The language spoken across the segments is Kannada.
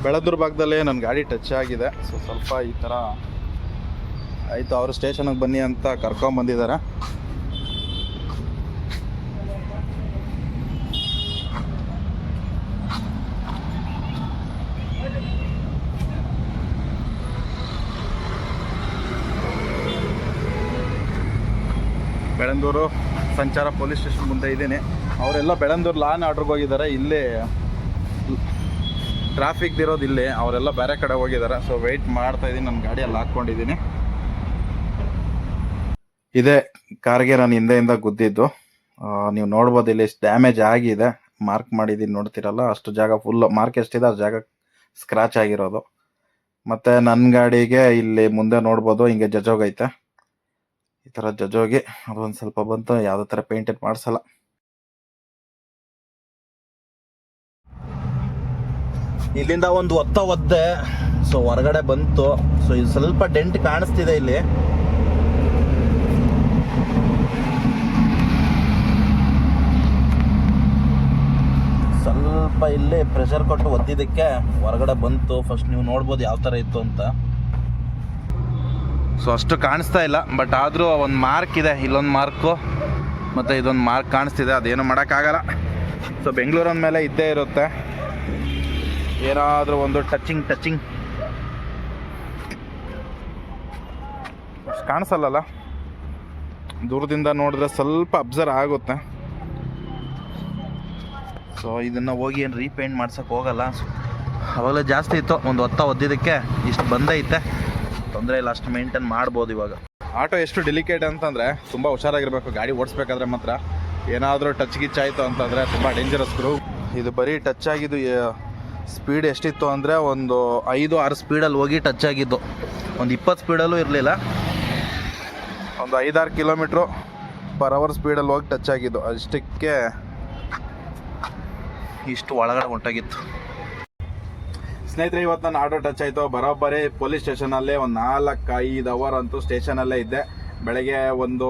ಬೆಳದೂರು ಭಾಗದಲ್ಲಿ ನನ್ನ ಗಾಡಿ ಟಚ್ ಆಗಿದೆ. ಸೊ ಸ್ವಲ್ಪ ಈ ಥರ ಆಯಿತು. ಅವರು ಸ್ಟೇಷನ್ಗೆ ಬನ್ನಿ ಅಂತ ಕರ್ಕೊಂಬಂದಿದ್ದಾರೆ. ಬೆಳಂದೂರು ಸಂಚಾರ ಪೊಲೀಸ್ ಸ್ಟೇಷನ್ ಮುಂದೆ ಇದ್ದೀನಿ. ಅವರೆಲ್ಲ ಬೆಳಂದೂರು ಲಾನ್ ಆರ್ಡ್ರಿಗೆ ಹೋಗಿದ್ದಾರೆ. ಇಲ್ಲೇ ಟ್ರಾಫಿಕ್ ಇರೋದು ಇಲ್ಲಿ, ಅವರೆಲ್ಲ ಬೇರೆ ಕಡೆ ಹೋಗಿದ್ದಾರೆ. ಸೊ ವೆಯ್ಟ್ ಮಾಡ್ತಾ ಇದ್ದೀನಿ. ನನ್ನ ಗಾಡಿಯಲ್ಲಿ ಹಾಕ್ಕೊಂಡಿದ್ದೀನಿ. ಇದೇ ಕಾರ್ಗೆ ನಾನು ಹಿಂದೆಯಿಂದ ಗುದ್ದಿದ್ದು. ನೀವು ನೋಡ್ಬೋದು ಇಲ್ಲಿ ಡ್ಯಾಮೇಜ್ ಆಗಿದೆ. ಮಾರ್ಕ್ ಮಾಡಿದ್ದೀನಿ ನೋಡ್ತಿರಲ್ಲ, ಅಷ್ಟು ಜಾಗ ಫುಲ್ ಮಾರ್ಕ್ ಎಷ್ಟಿದೆ ಅಷ್ಟು ಜಾಗ ಸ್ಕ್ರಾಚ್ ಆಗಿರೋದು. ಮತ್ತು ನನ್ನ ಗಾಡಿಗೆ ಇಲ್ಲಿ ಮುಂದೆ ನೋಡ್ಬೋದು ಹಿಂಗೆ ಜಜೋಗೈತೆ. ಈ ಥರ ಜಜೋಗಿ ಅದೊಂದು ಸ್ವಲ್ಪ ಬಂತು. ಯಾವುದೇ ಥರ ಪೇಂಟೆಡ್ ಮಾಡಿಸಲ್ಲ. ಇಲ್ಲಿಂದ ಒಂದು ಒದ್ದೆ ಸೊ ಹೊರಗಡೆ ಬಂತು. ಸೊ ಇದು ಸ್ವಲ್ಪ ಡೆಂಟ್ ಕಾಣಿಸ್ತಿದೆ ಇಲ್ಲಿ. ಸ್ವಲ್ಪ ಇಲ್ಲಿ ಪ್ರೆಷರ್ ಕೊಟ್ಟು ಒದ್ದಿದ್ದಕ್ಕೆ ಹೊರಗಡೆ ಬಂತು. ಫಸ್ಟ್ ನೀವು ನೋಡ್ಬೋದು ಯಾವ ಥರ ಇತ್ತು ಅಂತ. ಸೊ ಅಷ್ಟು ಕಾಣಿಸ್ತಾ ಇಲ್ಲ, ಬಟ್ ಆದರೂ ಒಂದು ಮಾರ್ಕ್ ಇದೆ. ಇಲ್ಲೊಂದು ಮಾರ್ಕು ಮತ್ತು ಇದೊಂದು ಮಾರ್ಕ್ ಕಾಣಿಸ್ತಿದೆ. ಅದೇನು ಮಾಡೋಕ್ಕಾಗಲ್ಲ. ಸೊ ಬೆಂಗಳೂರು ಅಂದಮೇಲೆ ಇದ್ದೇ ಇರುತ್ತೆ ಏನಾದರೂ ಒಂದು ಟಚಿಂಗ್ ಕಾಣಿಸಲ್ಲ. ದೂರದಿಂದ ನೋಡಿದ್ರೆ ಸ್ವಲ್ಪ ಅಬ್ಸರ್ವ್ ಆಗುತ್ತೆ. ಸೊ ಇದನ್ನು ಹೋಗಿ ಏನು ರೀಪೇಂಟ್ ಮಾಡ್ಸೋಕ್ಕೆ ಹೋಗಲ್ಲ. ಅವಾಗಲೇ ಜಾಸ್ತಿ ಇತ್ತು, ಒಂದು ಒದ್ದಿದ್ದಕ್ಕೆ ಇಷ್ಟು ಬಂದೈತೆ. ತೊಂದರೆ ಇಲ್ಲ, ಅಷ್ಟು ಮೇಂಟೈನ್ ಮಾಡ್ಬೋದು. ಇವಾಗ ಆಟೋ ಎಷ್ಟು ಡೆಲಿಕೇಟ್ ಅಂತಂದರೆ ತುಂಬ ಹುಷಾರಾಗಿರಬೇಕು ಗಾಡಿ ಓಡಿಸ್ಬೇಕಾದ್ರೆ. ಮಾತ್ರ ಏನಾದರೂ ಟಚ್ ಗಿಚ್ ಆಯಿತು ಅಂತಂದರೆ ತುಂಬ ಡೇಂಜರಸ್ ಗುರು. ಇದು ಬರೀ ಟಚ್ ಆಗಿದ್ದು ಸ್ಪೀಡ್ ಎಷ್ಟಿತ್ತು ಅಂದರೆ ಒಂದು 5-6 ಸ್ಪೀಡಲ್ಲಿ ಹೋಗಿ ಟಚ್ ಆಗಿದ್ದು. ಒಂದು 20 ಸ್ಪೀಡಲ್ಲೂ ಇರಲಿಲ್ಲ. ಒಂದು 5-6 km/h ಸ್ಪೀಡಲ್ಲಿ ಹೋಗಿ ಟಚ್ ಆಗಿದ್ದು. ಅಷ್ಟಕ್ಕೆ ಇಷ್ಟು ಒಳಗಡೆ ಹೊಂಟಾಗಿತ್ತು. ಸ್ನೇಹಿತರೆ, ಇವತ್ತು ನಾನು ಆಟೋ ಟಚ್ ಆಯಿತು. ಬರೋಬ್ಬರಿ ಪೊಲೀಸ್ ಸ್ಟೇಷನಲ್ಲೇ ಒಂದು 4-5 ಅವರ್ ಅಂತೂ ಸ್ಟೇಷನಲ್ಲೇ ಇದ್ದೆ. ಬೆಳಗ್ಗೆ ಒಂದು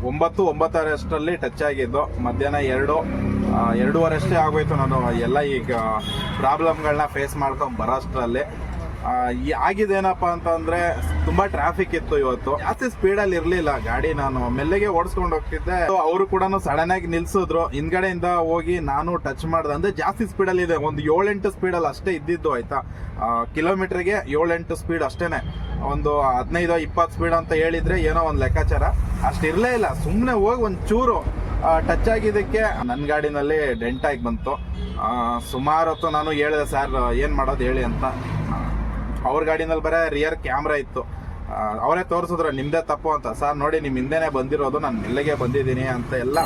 9-9:30 ಅಷ್ಟರಲ್ಲಿ ಟಚ್ ಆಗಿದ್ದು. ಮಧ್ಯಾಹ್ನ 2-2:30 ಅಷ್ಟೇ ಆಗೋಯ್ತು. ನಾನು ಎಲ್ಲ ಈಗ ಪ್ರಾಬ್ಲಮ್ಗಳನ್ನ ಫೇಸ್ ಮಾಡ್ಕೊಂಡು ಬರೋ ಅಷ್ಟರಲ್ಲಿ. ಆಗಿದ್ದೇನಪ್ಪ ಅಂತಂದರೆ ತುಂಬ ಟ್ರಾಫಿಕ್ ಇತ್ತು ಇವತ್ತು. ಜಾಸ್ತಿ ಸ್ಪೀಡಲ್ಲಿ ಇರಲಿಲ್ಲ ಗಾಡಿ. ನಾನು ಮೆಲ್ಲಗೆ ಓಡಿಸ್ಕೊಂಡು ಹೋಗ್ತಿದ್ದೆ. ಅವರು ಕೂಡ ಸಡನ್ನಾಗಿ ನಿಲ್ಸಿದ್ರು. ಹಿಂದ್ಗಡೆಯಿಂದ ಹೋಗಿ ನಾನು ಟಚ್ ಮಾಡಿದೆ. ಅಂದರೆ ಜಾಸ್ತಿ ಸ್ಪೀಡಲ್ಲಿ ಇದೆ. ಒಂದು 7-8 ಸ್ಪೀಡಲ್ಲಿ ಅಷ್ಟೇ ಇದ್ದಿದ್ದು ಆಯಿತಾ. ಕಿಲೋಮೀಟ್ರಿಗೆ 7-8 ಸ್ಪೀಡ್ ಅಷ್ಟೇ. ಒಂದು 15-20 ಸ್ಪೀಡ್ ಅಂತ ಹೇಳಿದರೆ ಏನೋ ಒಂದು ಲೆಕ್ಕಾಚಾರ. ಅಷ್ಟು ಇರಲೇ ಇಲ್ಲ. ಸುಮ್ಮನೆ ಹೋಗಿ ಒಂದು ಚೂರು ಟಚ್ ಆಗಿದ್ದಕ್ಕೆ ನನ್ನ ಗಾಡಿನಲ್ಲಿ ಡೆಂಟ್ ಆಗಿ ಬಂತು. ಸುಮಾರು ಹೊತ್ತು ನಾನು ಹೇಳಿದೆ, ಸರ್ ಏನು ಮಾಡೋದು ಹೇಳಿ ಅಂತ. ಅವ್ರ ಗಾಡಿನಲ್ಲಿ ಬರೀ ರಿಯರ್ ಕ್ಯಾಮ್ರಾ ಇತ್ತು. ಅವರೇ ತೋರಿಸಿದ್ರು ನಿಮ್ಮದೇ ತಪ್ಪು ಅಂತ. ಸರ್ ನೋಡಿ, ನಿಮ್ಮ ಹಿಂದೆನೇ ಬಂದಿರೋದು, ನಾನು ಇಲ್ಲಿಗೆ ಬಂದಿದ್ದೀನಿ ಅಂತ ಎಲ್ಲ.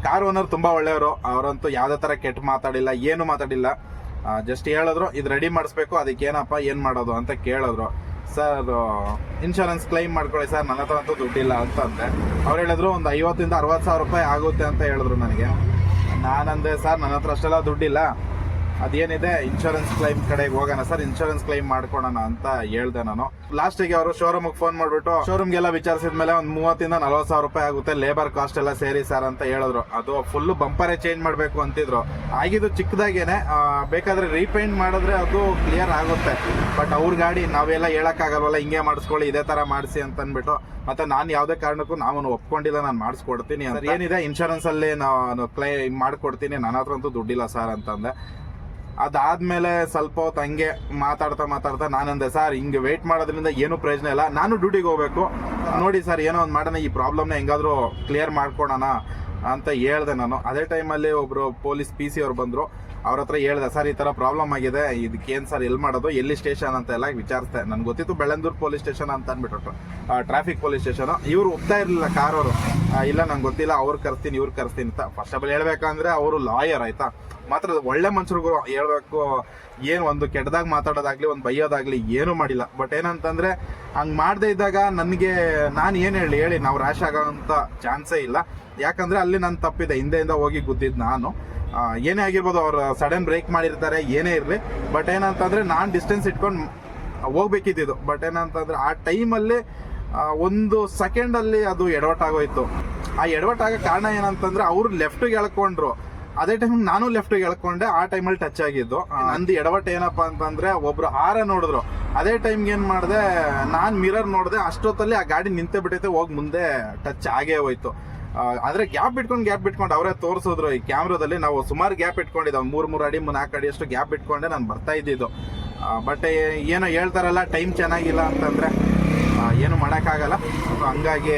ಕಾರ್ ಓನರ್ ತುಂಬ ಒಳ್ಳೆಯವರು. ಅವರಂತೂ ಯಾವುದೇ ಥರ ಕೆಟ್ಟ ಮಾತಾಡಿಲ್ಲ, ಏನು ಮಾತಾಡಿಲ್ಲ. ಜಸ್ಟ್ ಹೇಳಿದ್ರು ಇದು ರೆಡಿ ಮಾಡಿಸ್ಬೇಕು, ಅದಕ್ಕೇನಪ್ಪ ಏನು ಮಾಡೋದು ಅಂತ ಕೇಳಿದ್ರು. ಸರ್ ಇನ್ಶೂರೆನ್ಸ್ ಕ್ಲೈಮ್ ಮಾಡ್ಕೊಳ್ಳಿ ಸರ್, ನನ್ನ ಹತ್ರ ಅಂತೂ ದುಡ್ಡಿಲ್ಲ ಅಂತ ಅಂದೆ. ಅವ್ರು ಹೇಳಿದ್ರು ಒಂದು 50,000-60,000 ರೂಪಾಯಿ ಆಗುತ್ತೆ ಅಂತ ಹೇಳಿದ್ರು ನನಗೆ. ನಾನಂದೆ, ಸರ್ ನನ್ನ ಹತ್ರ ಅಷ್ಟೆಲ್ಲ ದುಡ್ಡಿಲ್ಲ, ಅದೇನಿದೆ ಇನ್ಶೂರೆನ್ಸ್ ಕ್ಲೈಮ್ ಕಡೆಗೆ ಹೋಗೋಣ ಸರ್, ಇನ್ಶೂರೆನ್ಸ್ ಕ್ಲೈಮ್ ಮಾಡ್ಕೊಳೋಣ ಅಂತ ಹೇಳ್ದೆ ನಾನು. ಲಾಸ್ಟಿಗೆ ಅವರು ಶೋರೂಮ್ಗೆ ಫೋನ್ ಮಾಡಿಬಿಟ್ಟು ಶೋರೂಮ್ಗೆಲ್ಲ ವಿಚಾರಿಸಿದ್ಮೇಲೆ ಒಂದು 30,000-40,000 ರೂಪಾಯಿ ಆಗುತ್ತೆ, ಲೇಬರ್ ಕಾಸ್ಟ್ ಎಲ್ಲ ಸೇರಿ ಸರ್ ಅಂತ ಹೇಳಿದ್ರು. ಅದು ಫುಲ್ ಬಂಪರೇ ಚೇಂಜ್ ಮಾಡಬೇಕು ಅಂತಿದ್ರು. ಆಗಿದ್ದು ಚಿಕ್ಕದಾಗೇನೆ, ಬೇಕಾದ್ರೆ ರೀಪೇಂಟ್ ಮಾಡಿದ್ರೆ ಅದು ಕ್ಲಿಯರ್ ಆಗುತ್ತೆ. ಬಟ್ ಅವ್ರ ಗಾಡಿ ನಾವೆಲ್ಲ ಹೇಳೋಕ್ಕಾಗಲ್ವಲ್ಲ, ಹಿಂಗೆ ಮಾಡಿಸ್ಕೊಳ್ಳಿ, ಇದೇ ಥರ ಮಾಡಿಸಿ ಅಂತ ಅಂದ್ಬಿಟ್ಟು. ಮತ್ತೆ ನಾನು ಯಾವುದೇ ಕಾರಣಕ್ಕೂ ನಾನು ಒಪ್ಕೊಂಡಿಲ್ಲ, ನಾನು ಮಾಡಿಸ್ಕೊಡ್ತೀನಿ ಅಂತ. ಏನಿದೆ ಇನ್ಶೂರೆನ್ಸಲ್ಲಿ ನಾನು ಕ್ಲೈಮ್ ಮಾಡಿಕೊಡ್ತೀನಿ, ನನ್ನ ಹತ್ರ ಅಂತೂ ದುಡ್ಡಿಲ್ಲ ಸರ್ ಅಂತಂದೆ. ಅದಾದ್ಮೇಲೆ ಸ್ವಲ್ಪ ಹೊತ್ತು ಹಂಗೆ ಮಾತಾಡ್ತಾ ನಾನಂದೆ, ಸರ್ ಹಿಂಗೆ ವೆಯ್ಟ್ ಮಾಡೋದ್ರಿಂದ ಏನೂ ಪ್ರಯೋಜನ ಇಲ್ಲ, ನಾನು ಡ್ಯೂಟಿಗೆ ಹೋಗ್ಬೇಕು, ನೋಡಿ ಸರ್ ಏನೋ ಒಂದು ಮಾಡೋಣ, ಈ ಪ್ರಾಬ್ಲಮ್ನ ಹೆಂಗಾದರೂ ಕ್ಲಿಯರ್ ಮಾಡ್ಕೊಳೋಣ ಅಂತ ಹೇಳ್ದೆ ನಾನು. ಅದೇ ಟೈಮಲ್ಲಿ ಒಬ್ಬರು ಪೊಲೀಸ್ PC ಅವ್ರು ಬಂದರು. ಅವ್ರ ಹತ್ರ ಹೇಳ್ದೆ, ಸರ್ ಈ ಥರ ಪ್ರಾಬ್ಲಮ್ ಆಗಿದೆ, ಇದಕ್ಕೇನು ಸರ್ ಎಲ್ಲಿ ಮಾಡೋದು, ಎಲ್ಲಿ ಸ್ಟೇಷನ್ ಅಂತ ಎಲ್ಲ ವಿಚಾರಿಸ್ದೆ. ನನಗೆ ಗೊತ್ತಿತ್ತು ಬೆಳಂದೂರು ಪೊಲೀಸ್ ಸ್ಟೇಷನ್ ಅಂತ ಅಂದ್ಬಿಟ್ಟು, ಟ್ರಾಫಿಕ್ ಪೊಲೀಸ್ ಸ್ಟೇಷನು. ಇವ್ರು ಒಪ್ತಾ ಇರಲಿಲ್ಲ ಕಾರವರು. ಇಲ್ಲ ನಂಗೆ ಗೊತ್ತಿಲ್ಲ, ಅವ್ರು ಕರ್ಸ್ತೀನಿ ಇವ್ರು ಕರ್ಸ್ತೀನಿ ಅಂತ. ಫಸ್ಟ್ ಆಫ್ ಆಲ್ ಹೇಳ್ಬೇಕಂದ್ರೆ ಅವರು ಲಾಯರ್ ಆಯಿತಾ, ಮಾತ್ರ ಒಳ್ಳೆ ಮನುಷ್ಯರಿಗೂ ಹೇಳ್ಬೇಕು. ಏನು ಒಂದು ಕೆಟ್ಟದಾಗ ಮಾತಾಡೋದಾಗ್ಲಿ, ಒಂದು ಬೈಯೋದಾಗ್ಲಿ ಏನೂ ಮಾಡಿಲ್ಲ. ಬಟ್ ಏನಂತಂದರೆ ಹಂಗೆ ಮಾಡದೇ ಇದ್ದಾಗ ನನಗೆ ನಾನು ಏನು ಹೇಳಿ ನಾವು ರ್ಯಾಶ್ ಆಗೋಂಥ ಚಾನ್ಸೇ ಇಲ್ಲ. ಯಾಕಂದರೆ ಅಲ್ಲಿ ನನ್ನ ತಪ್ಪಿದೆ, ಹಿಂದೆಯಿಂದ ಹೋಗಿ ಗುದ್ದಿದ್ದು ನಾನು. ಏನೇ ಆಗಿರ್ಬೋದು, ಅವ್ರು ಸಡನ್ ಬ್ರೇಕ್ ಮಾಡಿರ್ತಾರೆ, ಏನೇ ಇರಲಿ. ಬಟ್ ಏನಂತಂದರೆ ನಾನು ಡಿಸ್ಟೆನ್ಸ್ ಇಟ್ಕೊಂಡು ಹೋಗ್ಬೇಕಿದ್ದು. ಬಟ್ ಏನಂತಂದರೆ ಆ ಟೈಮಲ್ಲಿ ಒಂದು ಸೆಕೆಂಡಲ್ಲಿ ಅದು ಎಡವಟ್ಟಾಗೋಯ್ತು. ಆ ಎಡವಟ್ಟಾಗೋ ಕಾರಣ ಏನಂತಂದರೆ ಅವರು ಲೆಫ್ಟಿಗೆ ಎಳ್ಕೊಂಡ್ರು. ಅದೇ ಟೈಮ್ ನಾನು ಲೆಫ್ಟ್ ಎಳ್ಕೊಂಡೆ, ಆ ಟೈಮಲ್ಲಿ ಟಚ್ ಆಗಿದ್ದು. ನಂದು ಎಡವಟ್ಟು ಏನಪ್ಪಾ ಅಂತಂದ್ರೆ ಒಬ್ರು ಆರ ನೋಡಿದ್ರು, ಅದೇ ಟೈಮ್ಗೆ ಏನ್ ಮಾಡಿದೆ, ನಾನ್ ಮಿರರ್ ನೋಡಿದೆ, ಅಷ್ಟೊತ್ತಲ್ಲಿ ಆ ಗಾಡಿ ನಿಂತೇ ಬಿಟ್ಟೈತೆ, ಹೋಗಿ ಮುಂದೆ ಟಚ್ ಆಗೇ ಹೋಯ್ತು. ಆದ್ರೆ ಗ್ಯಾಪ್ ಬಿಟ್ಕೊಂಡು ಅವರೇ ತೋರಿಸಿದ್ರು ಈ ಕ್ಯಾಮ್ರಾದಲ್ಲಿ. ನಾವು ಸುಮಾರು ಗ್ಯಾಪ್ ಇಟ್ಕೊಂಡಿದ್ದಾವೆ, 3 ಅಡಿ 4 ಅಡಿ ಅಷ್ಟು ಗ್ಯಾಪ್ ಇಟ್ಕೊಂಡೆ ನಾನು ಬರ್ತಾ ಇದ್ದಿದ್ದು. ಬಟ್ ಏನೋ ಹೇಳ್ತಾರಲ್ಲ, ಟೈಮ್ ಚೆನ್ನಾಗಿಲ್ಲ ಅಂತಂದ್ರೆ ಏನು ಮಾಡೋಕ್ಕಾಗಲ್ಲ. ಹಂಗಾಗಿ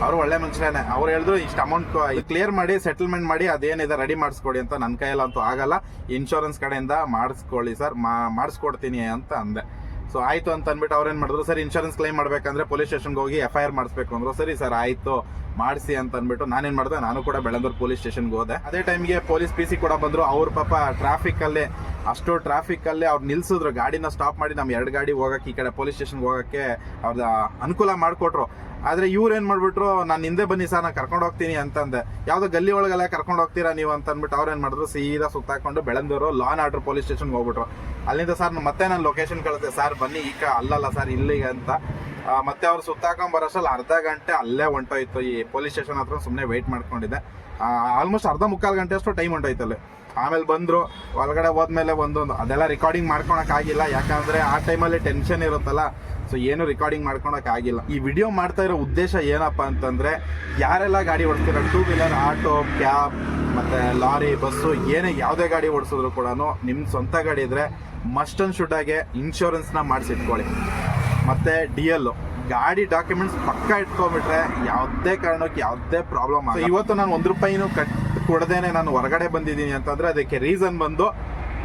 ಅವರು ಒಳ್ಳೆ ಮನುಷ್ಯನೇ. ಅವ್ರು ಹೇಳಿದ್ರು ಇಷ್ಟು ಅಮೌಂಟ್ ಕ್ಲಿಯರ್ ಮಾಡಿ ಸೆಟಲ್ಮೆಂಟ್ ಮಾಡಿ ಅದೇನಿದೆ ರೆಡಿ ಮಾಡಿಸ್ಕೊಡಿ ಅಂತ. ನನ್ನ ಕೈಯಲ್ಲಂತೂ ಆಗಲ್ಲ, ಇನ್ಶೂರೆನ್ಸ್ ಕಡೆಯಿಂದ ಮಾಡಿಸ್ಕೊಳ್ಳಿ ಸರ್, ಮಾಡಿಸ್ಕೊಡ್ತೀನಿ ಅಂತ ಅಂದೆ. ಸೊ ಆಯ್ತು ಅಂತ ಅಂದ್ಬಿಟ್ಟು ಅವ್ರೇನ್ ಮಾಡಿದ್ರು, ಸರ್ ಇನ್ಶೂರೆನ್ಸ್ ಕ್ಲೈಮ್ ಮಾಡ್ಬೇಕಂದ್ರೆ ಪೊಲೀಸ್ ಸ್ಟೇಷನ್ಗೆ ಹೋಗಿ FIR ಮಾಡಿಸ್ಬೇಕು ಅಂದ್ರು. ಸರಿ ಸರ್ ಆಯ್ತು ಮಾಡಿಸಿ ಅಂತ ಅಂದ್ಬಿಟ್ಟು ನಾನೇನ್ ಮಾಡಿದೆ, ನಾನು ಕೂಡ ಬೆಳ್ಳಂದೂರು ಪೊಲೀಸ್ ಸ್ಟೇಷನ್ಗೆ ಹೋದೆ. ಅದೇ ಟೈಮ್ಗೆ ಪೊಲೀಸ್ PC ಕೂಡ ಬಂದ್ರು. ಅವ್ರ ಪಾಪ ಟ್ರಾಫಿಕ್ ಅಲ್ಲೇ ಅವ್ರು ನಿಲ್ಸಿದ್ರು, ಗಾಡಿನ ಸ್ಟಾಪ್ ಮಾಡಿ ನಮ್ 2 ಗಾಡಿ ಹೋಗಕ್ಕೆ, ಈ ಕಡೆ ಪೊಲೀಸ್ ಸ್ಟೇಷನ್ಗೆ ಹೋಗಕ್ಕೆ ಅವ್ರ ಅನುಕೂಲ ಮಾಡಿಕೊಟ್ರು. ಆದ್ರೆ ಇವ್ರು ಏನ್ ಮಾಡ್ಬಿಟ್ರು, ನಾನು ಹಿಂದೆ ಬನ್ನಿ ಸರ್, ನಾನು ಕರ್ಕೊಂಡು ಹೋಗ್ತೀನಿ ಅಂತಂದೆ. ಯಾವ್ದೋ ಗಲ್ಲಿ ಒಳಗೆಲ್ಲ ಕರ್ಕೊಂಡು ಹೋಗ್ತೀರಾ ನೀವು ಅಂತ ಅಂದ್ಬಿಟ್ಟು ಅವ್ರೇನ್ ಮಾಡಿದ್ರು, ಸೀದಾ ಸುತ್ತಾಕೊಂಡು Bellandur law and order police ಸ್ಟೇಷನ್ಗೆ ಹೋಗ್ಬಿಟ್ರು. ಅಲ್ಲಿಂದ ಸರ್ ಮತ್ತೆ ನಾನು ಲೊಕೇಶನ್ ಕಳಿಸ್ದೆ, ಸರ್ ಬನ್ನಿ ಈಗ ಅಲ್ಲಲ್ಲ ಸರ್ ಇಲ್ಲಿಗೆ ಅಂತ. ಮತ್ತೆ ಅವ್ರು ಸುತ್ತಾಕೊಂಡ್ ಬರೋಷ್ಟಲ್ಲಿ ಅರ್ಧ ಗಂಟೆ ಅಲ್ಲೇ ಹೊಂಟೋಯ್ತು. ಈ ಪೊಲೀಸ್ ಸ್ಟೇಷನ್ ಹತ್ರ ಸುಮ್ಮನೆ ವೆಯ್ಟ್ ಮಾಡ್ಕೊಂಡಿದ್ದೆ. ಆಲ್ಮೋಸ್ಟ್ ಅರ್ಧ ಮುಕ್ಕಾಲು ಗಂಟೆ ಅಷ್ಟು ಟೈಮ್ ಹೊಂಟೋಯ್ತಲ್ಲಿ. ಆಮೇಲೆ ಬಂದ್ರು, ಒಳಗಡೆ ಹೋದ್ಮೇಲೆ ಒಂದೊಂದು ಅದೆಲ್ಲ ರಿಕಾರ್ಡಿಂಗ್ ಮಾಡ್ಕೊಳಕ್ ಆಗಿಲ್ಲ, ಯಾಕಂದ್ರೆ ಆ ಟೈಮಲ್ಲಿ ಟೆನ್ಷನ್ ಇರುತ್ತಲ್ಲ. ಸೊ ಏನು ರಿಕಾರ್ಡಿಂಗ್ ಮಾಡ್ಕೊಳಕ್ ಆಗಿಲ್ಲ. ಈ ವಿಡಿಯೋ ಮಾಡ್ತಾ ಇರೋ ಉದ್ದೇಶ ಏನಪ್ಪಾ ಅಂತಂದ್ರೆ, ಯಾರೆಲ್ಲ ಗಾಡಿ ಓಡಿಸ್ತೀರ, 2 ವೀಲರ್, ಆಟೋ, ಕ್ಯಾಬ್, ಮತ್ತೆ ಲಾರಿ, ಬಸ್ಸು, ಏನೇ ಯಾವುದೇ ಗಾಡಿ ಓಡಿಸಿದ್ರು ಕೂಡ ನಿಮ್ ಸ್ವಂತ ಗಾಡಿ ಇದ್ರೆ ಮಸ್ಟ್ ಅಂಡ್ ಶುಡ್ ಆಗಿ ಇನ್ಶೂರೆನ್ಸ್ ನ ಮಾಡಿಸಿಟ್ಕೊಳ್ಳಿ. ಮತ್ತೆ DL ಗಾಡಿ ಡಾಕ್ಯುಮೆಂಟ್ಸ್ ಪಕ್ಕ ಇಟ್ಕೊಂಡ್ಬಿಟ್ರೆ ಯಾವುದೇ ಕಾರಣಕ್ಕೆ ಯಾವುದೇ ಪ್ರಾಬ್ಲಮ್ ಆಗಲ್ಲ. ಇವತ್ತು ನಾನು ₹1 ಕೊಡದೇನೆ ನಾನು ಹೊರಗಡೆ ಬಂದಿದ್ದೀನಿ ಅಂತಂದ್ರೆ ಅದಕ್ಕೆ ರೀಸನ್ ಬಂದು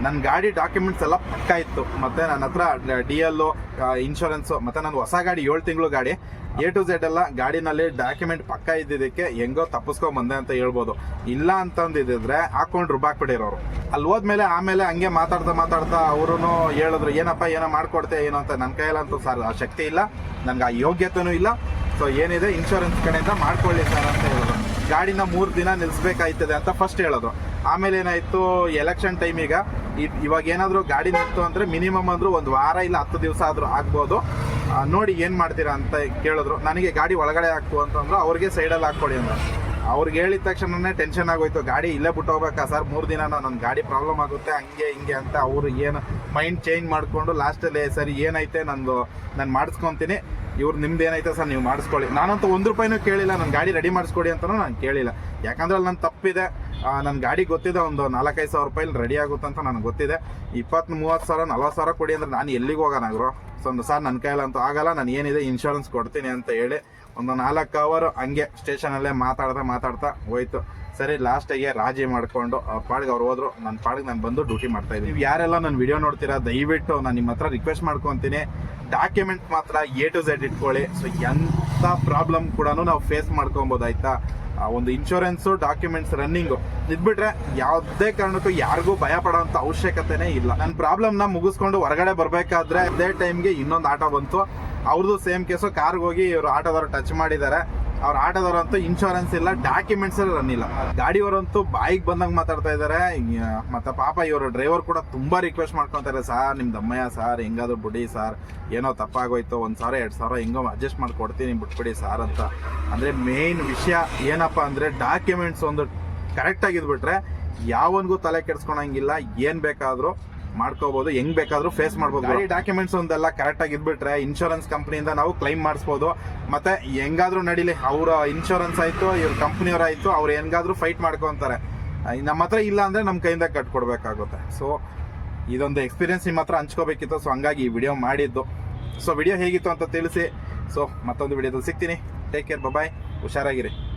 ನನ್ನ ಗಾಡಿ ಡಾಕ್ಯುಮೆಂಟ್ಸ್ ಎಲ್ಲ ಪಕ್ಕ ಇತ್ತು. ಮತ್ತೆ ನನ್ನ ಹತ್ರ DL, ಇನ್ಶೂರೆನ್ಸ್, ಮತ್ತೆ ನನ್ನ ಹೊಸ ಗಾಡಿ 7 ತಿಂಗಳು ಗಾಡಿ, A to Z ಎಲ್ಲ ಗಾಡಿನಲ್ಲಿ ಡಾಕ್ಯುಮೆಂಟ್ ಪಕ್ಕ ಇದ್ದಿದ್ದಕ್ಕೆ ಹೆಂಗೋ ತಪ್ಪಿಸ್ಕೊಂಡ್ ಬಂದೆ ಅಂತ ಹೇಳ್ಬೋದು. ಇಲ್ಲ ಅಂತಂದಿದ್ರೆ ಹಾಕೊಂಡು ರುಬ್ಬಾಕ್ಬಿಟ್ಟಿರೋರು. ಅಲ್ಲಿ ಹೋದ್ಮೇಲೆ ಆಮೇಲೆ ಹಂಗೆ ಮಾತಾಡ್ತಾ ಅವರು ಹೇಳಿದ್ರು, ಏನಪ್ಪ ಏನೋ ಮಾಡ್ಕೊಡ್ತೆ ಏನೋ ಅಂತ. ನನ್ನ ಕೈಯಲ್ಲಂತೂ ಸರ್ ಆ ಶಕ್ತಿ ಇಲ್ಲ, ನನ್ಗೆ ಆ ಯೋಗ್ಯತೆನೂ ಇಲ್ಲ. ಸೊ ಏನಿದೆ ಇನ್ಶೂರೆನ್ಸ್ ಕಡೆಯಿಂದ ಮಾಡ್ಕೊಳ್ಳಿ ಸರ್ ಅಂತ ಹೇಳಿದ್ರು. ಗಾಡಿನ 3 ದಿನ ನಿಲ್ಸ್ಬೇಕಾಯ್ತದೆ ಅಂತ ಫಸ್ಟ್ ಹೇಳಿದ್ರು. ಆಮೇಲೆ ಏನಾಯ್ತು, ಎಲೆಕ್ಷನ್ ಟೈಮ್ ಇವಾಗ ಏನಾದ್ರು ಗಾಡಿ ನಿಂತು ಅಂದ್ರೆ ಮಿನಿಮಮ್ ಅಂದ್ರೂ 1 ವಾರ ಇಲ್ಲ 10 ದಿವಸ ಆದ್ರೂ ಆಗ್ಬೋದು. ನೋಡಿ ಏನ್ ಮಾಡ್ತೀರಾ ಅಂತ ಕೇಳಿದ್ರು. ನನಗೆ ಗಾಡಿ ಒಳಗಡೆ ಹಾಕು ಅಂತಂದ್ರು, ಅವ್ರಿಗೆ ಸೈಡಲ್ಲಿ ಹಾಕೊಡಿ ಅಂದ್ರು. ಅವ್ರಿಗೆ ಹೇಳಿದ ತಕ್ಷಣನೇ ಟೆನ್ಷನ್ ಆಗೋಯ್ತು, ಗಾಡಿ ಇಲ್ಲೇ ಬಿಟ್ಟು ಹೋಗ್ಬೇಕಾ ಸರ್ 3 ದಿನ, ನನ್ನ ಗಾಡಿ ಪ್ರಾಬ್ಲಮ್ ಆಗುತ್ತೆ ಹಂಗೆ ಹಿಂಗೆ ಅಂತ. ಅವರು ಏನು ಮೈಂಡ್ ಚೇಂಜ್ ಮಾಡ್ಕೊಂಡು ಲಾಸ್ಟಲ್ಲಿ ಸರಿ ಏನೈತೆ ನಾನು ಮಾಡಿಸ್ಕೊತೀನಿ, ಇವ್ರು ನಿಮ್ದು ಏನೈತೆ ಸರ್ ನೀವು ಮಾಡಿಸ್ಕೊಳ್ಳಿ. ನಾನಂತೂ ₹1 ಕೇಳಿಲ್ಲ, ನನ್ನ ಗಾಡಿ ರೆಡಿ ಮಾಡಿಸ್ಕೊಡಿ ಅಂತಲೂ ನಾನು ಕೇಳಿಲ್ಲ. ಯಾಕಂದ್ರೆ ಅಲ್ಲಿ ನನ್ನ ತಪ್ಪಿದೆ. ನನ್ನ ಗಾಡಿ ಗೊತ್ತಿದೆ, ಒಂದು 4-5 ಸಾವಿರ ರೂಪಾಯಿ ರೆಡಿ ಆಗುತ್ತೆ ಅಂತ ನನಗೆ ಗೊತ್ತಿದೆ. 20-30 ಸಾವಿರ 40 ಸಾವಿರ ಕೊಡಿ ಅಂದ್ರೆ ನಾನು ಎಲ್ಲಿಗೆ ಹೋಗೋಣಾಗ್ರು. ಸೊ ಸರ್ ನನ್ನ ಕೈಯಲ್ಲಂತೂ ಆಗಲ್ಲ, ನಾನು ಏನಿದೆ ಇನ್ಶೂರೆನ್ಸ್ ಕೊಡ್ತೀನಿ ಅಂತ ಹೇಳಿ ಒಂದು 4 ಅವರ್ ಹಂಗೆ ಸ್ಟೇಷನಲ್ಲೇ ಮಾತಾಡ್ತಾ ಹೋಯ್ತು. ಸರಿ ಲಾಸ್ಟಿಗೆ ರಾಜಿ ಮಾಡ್ಕೊಂಡು ಅವ್ರ ಪಾಡಿಗೆ ಅವ್ರು ಹೋದ್ರು, ನನ್ನ ಪಾಡಿಗೆ ನಾನು ಬಂದು ಡ್ಯೂಟಿ ಮಾಡ್ತಾ ಇದ್ದೀನಿ. ನೀವು ಯಾರೆಲ್ಲ ನನ್ನ ವಿಡಿಯೋ ನೋಡ್ತೀರಾ, ದಯವಿಟ್ಟು ನಾನು ನಿಮ್ಮ ಹತ್ರ ರಿಕ್ವೆಸ್ಟ್ ಮಾಡ್ಕೊತೀನಿ, ಡಾಕ್ಯುಮೆಂಟ್ ಮಾತ್ರ A to Z ಇಟ್ಕೊಳ್ಳಿ. ಸೊ ಎಂಥ ಪ್ರಾಬ್ಲಮ್ ಕೂಡ ನಾವು ಫೇಸ್ ಮಾಡ್ಕೊಬೋದು ಆಯ್ತಾ. ಒಂದು ಇನ್ಶೂರೆನ್ಸು ಡಾಕ್ಯುಮೆಂಟ್ಸ್ ರನ್ನಿಂಗು ಇದ್ಬಿಟ್ರೆ ಯಾವುದೇ ಕಾರಣಕ್ಕೂ ಯಾರಿಗೂ ಭಯ ಪಡೋಂಥ ಅವಶ್ಯಕತೆನೇ ಇಲ್ಲ. ನನ್ನ ಪ್ರಾಬ್ಲಮ್ನ ಮುಗಿಸ್ಕೊಂಡು ಹೊರಗಡೆ ಬರಬೇಕಾದ್ರೆ ಅದೇ ಟೈಮ್ಗೆ ಇನ್ನೊಂದು ಆಟೋ ಬಂತು. ಅವ್ರದ್ದು ಸೇಮ್ ಕೇಸು, ಕಾರ್ಗೆ ಹೋಗಿ ಇವರು ಆಟೋದವ್ರು ಟಚ್ ಮಾಡಿದ್ದಾರೆ. ಅವ್ರ ಆಟೋದವ್ರಂತೂ ಇನ್ಶೂರೆನ್ಸ್ ಇಲ್ಲ, ಡಾಕ್ಯುಮೆಂಟ್ಸ್ ಎಲ್ಲ ರನ್ ಇಲ್ಲ. ಗಾಡಿಯವರಂತೂ ಬಾಯಿಗೆ ಬಂದಂಗೆ ಮಾತಾಡ್ತಾ ಇದ್ದಾರೆ. ಮತ್ತೆ ಪಾಪ ಇವರು ಡ್ರೈವರ್ ಕೂಡ ತುಂಬಾ ರಿಕ್ವೆಸ್ಟ್ ಮಾಡ್ಕೊತಾರೆ, ಸಾರ್ ನಿಮ್ದು ಅಮ್ಮಯ್ಯ ಸಾರ್ ಹೆಂಗಾದ್ರು ಬಿಡಿ ಸಾರ್, ಏನೋ ತಪ್ಪಾಗೋಯ್ತು, 1,000-2 ಸಾವಿರ ಹೆಂಗೋ ಅಡ್ಜಸ್ಟ್ ಮಾಡಿ ಕೊಡ್ತೀನಿ ಬಿಟ್ಬಿಡಿ ಸಾರ್ ಅಂತ. ಅಂದ್ರೆ ಮೇನ್ ವಿಷಯ ಏನಪ್ಪಾ ಅಂದ್ರೆ ಡಾಕ್ಯುಮೆಂಟ್ಸ್ ಒಂದು ಕರೆಕ್ಟ್ ಆಗಿದ್ಬಿಟ್ರೆ ಯಾವನ್ಗೂ ತಲೆ ಕೆಡ್ಸ್ಕೊಳಂಗಿಲ್ಲ, ಏನ್ ಬೇಕಾದ್ರೂ ಮಾಡ್ಕೋಬಹುದು, ಹೆಂಗ್ ಬೇಕಾದ್ರೂ ಫೇಸ್ ಮಾಡ್ಬೋದು. ಗಾಡಿ ಡಾಕ್ಯುಮೆಂಟ್ಸ್ ಒಂದೆಲ್ಲ ಕರೆಕ್ಟ್ ಆಗಿ ಇದ್ಬಿಟ್ರೆ ಇನ್ಶೂರೆನ್ಸ್ ಕಂಪ್ನಿಯಿಂದ ನಾವು ಕ್ಲೈಮ್ ಮಾಡಿಸ್ಬೋದು. ಮತ್ತೆ ಹೆಂಗಾದ್ರೂ ನಡೀಲಿ, ಅವ್ರ ಇನ್ಶೂರೆನ್ಸ್ ಆಯ್ತು, ಇವ್ರ ಕಂಪ್ನಿಯವ್ರ ಆಯ್ತು, ಅವ್ರು ಹೆಂಗಾದ್ರೂ ಫೈಟ್ ಮಾಡ್ಕೊಂತಾರೆ. ನಮ್ಮ ಹತ್ರ ಇಲ್ಲ ಅಂದ್ರೆ ನಮ್ಮ ಕೈಯಿಂದ ಕಟ್ಕೊಡ್ಬೇಕಾಗುತ್ತೆ. ಸೊ ಇದೊಂದು ಎಕ್ಸ್ಪೀರಿಯನ್ಸ್ ನಿಮ್ಮ ಹತ್ರ ಹಂಚ್ಕೋಬೇಕಿತ್ತು. ಸೊ ಹಂಗಾಗಿ ಈ ವಿಡಿಯೋ ಮಾಡಿದ್ದು. ಸೊ ವಿಡಿಯೋ ಹೇಗಿತ್ತು ಅಂತ ತಿಳಿಸಿ. ಸೊ ಮತ್ತೊಂದು ವಿಡಿಯೋದಲ್ಲಿ ಸಿಗ್ತೀನಿ. ಟೇಕ್ ಕೇರ್, ಬಾಯ್, ಹುಷಾರಾಗಿರಿ.